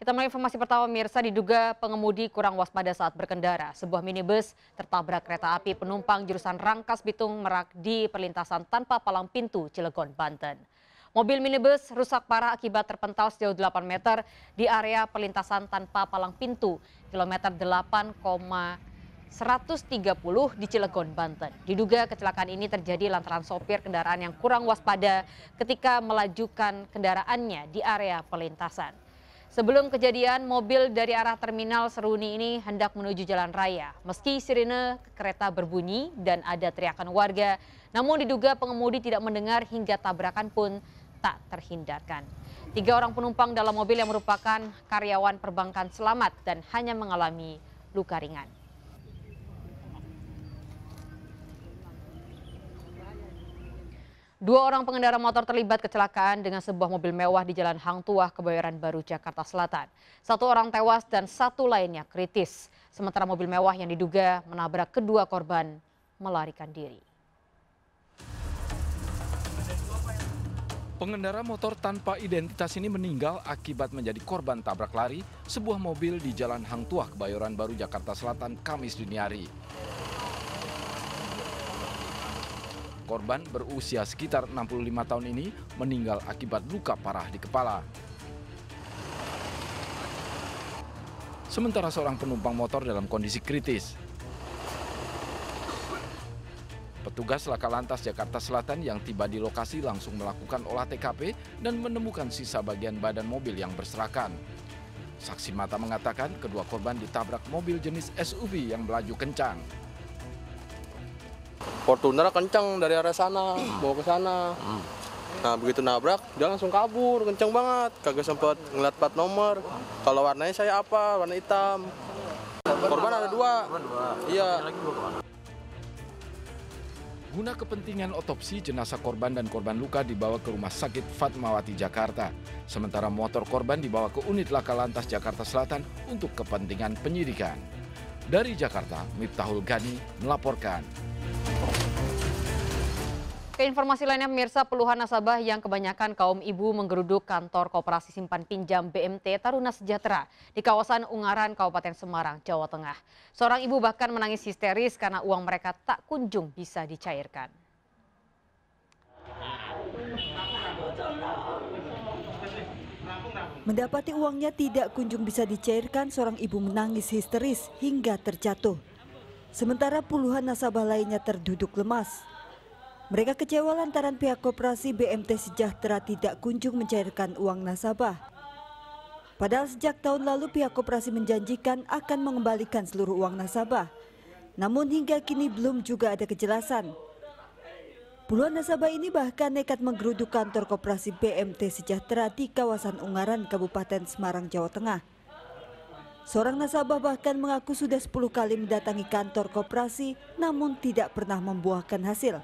Kita mulai informasi pertama, Mirsa. Diduga pengemudi kurang waspada saat berkendara. Sebuah minibus tertabrak kereta api penumpang jurusan Rangkas Bitung Merak di perlintasan tanpa palang pintu Cilegon, Banten. Mobil minibus rusak parah akibat terpental sejauh 8 meter di area perlintasan tanpa palang pintu kilometer 8,130 di Cilegon, Banten. Diduga kecelakaan ini terjadi lantaran sopir kendaraan yang kurang waspada ketika melajukan kendaraannya di area perlintasan. Sebelum kejadian, mobil dari arah terminal Seruni ini hendak menuju jalan raya. Meski sirine kereta berbunyi dan ada teriakan warga, namun diduga pengemudi tidak mendengar hingga tabrakan pun tak terhindarkan. 3 orang penumpang dalam mobil yang merupakan karyawan perbankan selamat dan hanya mengalami luka ringan. Dua orang pengendara motor terlibat kecelakaan dengan sebuah mobil mewah di Jalan Hang Tuah, Kebayoran Baru, Jakarta Selatan. 1 orang tewas dan 1 lainnya kritis. Sementara mobil mewah yang diduga menabrak kedua korban melarikan diri. Pengendara motor tanpa identitas ini meninggal akibat menjadi korban tabrak lari sebuah mobil di Jalan Hang Tuah, Kebayoran Baru, Jakarta Selatan, Kamis dini hari. Korban berusia sekitar 65 tahun ini meninggal akibat luka parah di kepala. Sementara seorang penumpang motor dalam kondisi kritis. Petugas Laka Lantas Jakarta Selatan yang tiba di lokasi langsung melakukan olah TKP dan menemukan sisa bagian badan mobil yang berserakan. Saksi mata mengatakan kedua korban ditabrak mobil jenis SUV yang melaju kencang. Fortuner kenceng dari arah sana, bawa ke sana. Nah begitu nabrak, dia langsung kabur, kenceng banget. Kagak sempat ngeliat plat nomor. Kalau warnanya saya apa? Warna hitam. Korban ada 2. Iya. Guna kepentingan otopsi, jenazah korban dan korban luka dibawa ke Rumah Sakit Fatmawati, Jakarta. Sementara motor korban dibawa ke unit Laka Lantas Jakarta Selatan untuk kepentingan penyidikan. Dari Jakarta, Miftahul Gani melaporkan. Ke informasi lainnya, pemirsa, puluhan nasabah yang kebanyakan kaum ibu menggeruduk kantor Koperasi Simpan Pinjam BMT Taruna Sejahtera di kawasan Ungaran, Kabupaten Semarang, Jawa Tengah. Seorang ibu bahkan menangis histeris karena uang mereka tak kunjung bisa dicairkan. Mendapati uangnya tidak kunjung bisa dicairkan, seorang ibu menangis histeris hingga terjatuh. Sementara puluhan nasabah lainnya terduduk lemas. Mereka kecewa lantaran pihak Koperasi BMT Sejahtera tidak kunjung mencairkan uang nasabah. Padahal sejak tahun lalu pihak Koperasi menjanjikan akan mengembalikan seluruh uang nasabah. Namun hingga kini belum juga ada kejelasan. Puluhan nasabah ini bahkan nekat menggeruduk kantor Koperasi BMT Sejahtera di kawasan Ungaran, Kabupaten Semarang, Jawa Tengah. Seorang nasabah bahkan mengaku sudah 10 kali mendatangi kantor Koperasi namun tidak pernah membuahkan hasil.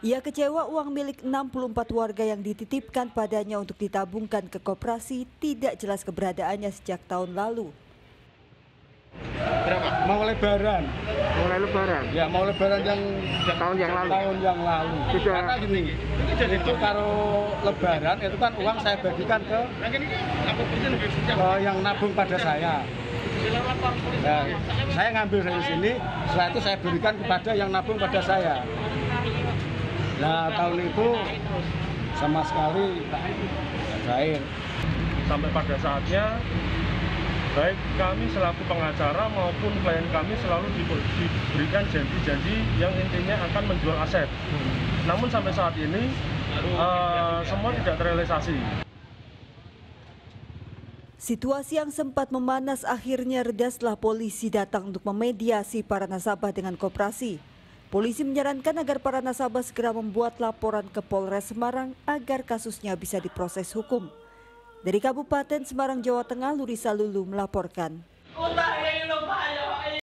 Ia kecewa uang milik 64 warga yang dititipkan padanya untuk ditabungkan ke Koperasi tidak jelas keberadaannya sejak tahun lalu. Berapa? Mau lebaran. Mulai lebaran? Ya, mau lebaran yang tahun yang lalu. Tahun yang lalu. Sudah. Karena gini, itu kalau lebaran itu kan uang saya bagikan ke yang nabung pada saya. Nah, saya ngambil dari sini, setelah itu saya berikan kepada yang nabung pada saya. Nah, tahun itu sama sekali tidak cair. Sampai pada saatnya, baik kami selaku pengacara maupun klien kami selalu diberikan janji-janji yang intinya akan menjual aset. Namun sampai saat ini semua tidak terrealisasi. Situasi yang sempat memanas akhirnya reda setelah polisi datang untuk memediasi para nasabah dengan Koperasi. Polisi menyarankan agar para nasabah segera membuat laporan ke Polres Semarang agar kasusnya bisa diproses hukum. Dari Kabupaten Semarang, Jawa Tengah, Lurisa Lulu melaporkan.